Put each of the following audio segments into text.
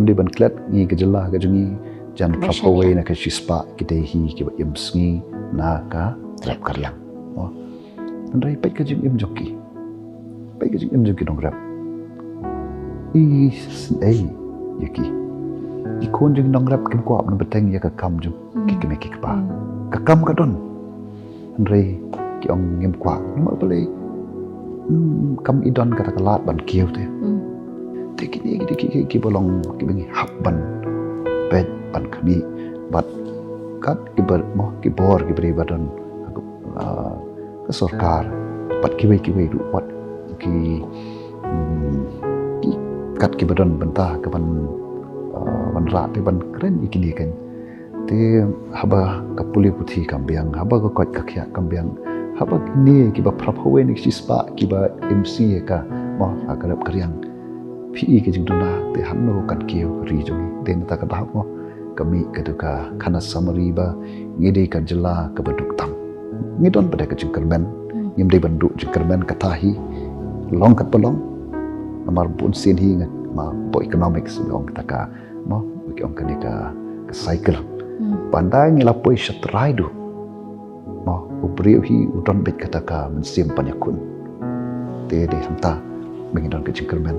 di ban klet ngi gejala ga jungi jan prapawe na ka shispa kite hi ki ba imsngi na ka rap karyang andai pai ka jing im joki pai ka jing im joki dong rap ei yaki ikon jing dong rap kin kwap na Bteng ya ka kam jung ki me ki ba ka kam ka don andai ki ong ngem kwa ma bale kam idon ka ta lat ban kieu te ki bolong ki bengi habban pet ban kami bat kat ki ber mo ki bor ki beri badan ke sarkar bat ki wei du wat ki kat ki badan bentah ke ban ra te ban kren ikini kan te haba ka puli puthi kambiang haba ka kot ka khya kambiang haba ni ki ba prapawe ni sispa ki ba mc ka mo agarap karyang PE ke jing duna te hanno kan kiu ri jongi den ta ka dah mo kami keduka kana samari ba ngide kan jela ke beduk tam ngidon pada ke jingkermen ngimde banduk jingkermen katahi long kat pelong namar pun sin hi ngat ma po economics long ta ka mo ki ong kan ka cycle pandai ngila poi shatrai du mo ubriu hi udon bet kata ka mensim panyakun te de hamta mengidon ke jingkermen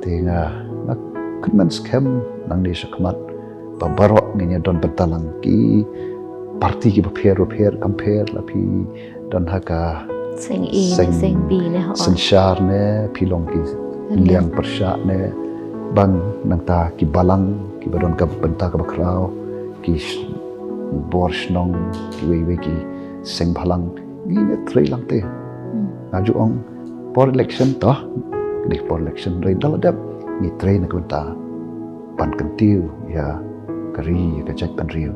tinga nak kemen scam nang ni sakmat babarok ni don bentalang ki parti ki bapher compare la pi don haka seng bi ne ho senshar ne pilong ki liang persha ne bang nang ta ki balang ki badon ka benta ka bakrao ki borsh nong ki wei ki seng balang ni ne trei lang te aju ong for election to di for election rei daladap ni train ko ta pan kentiu ya kari ka chat pan riu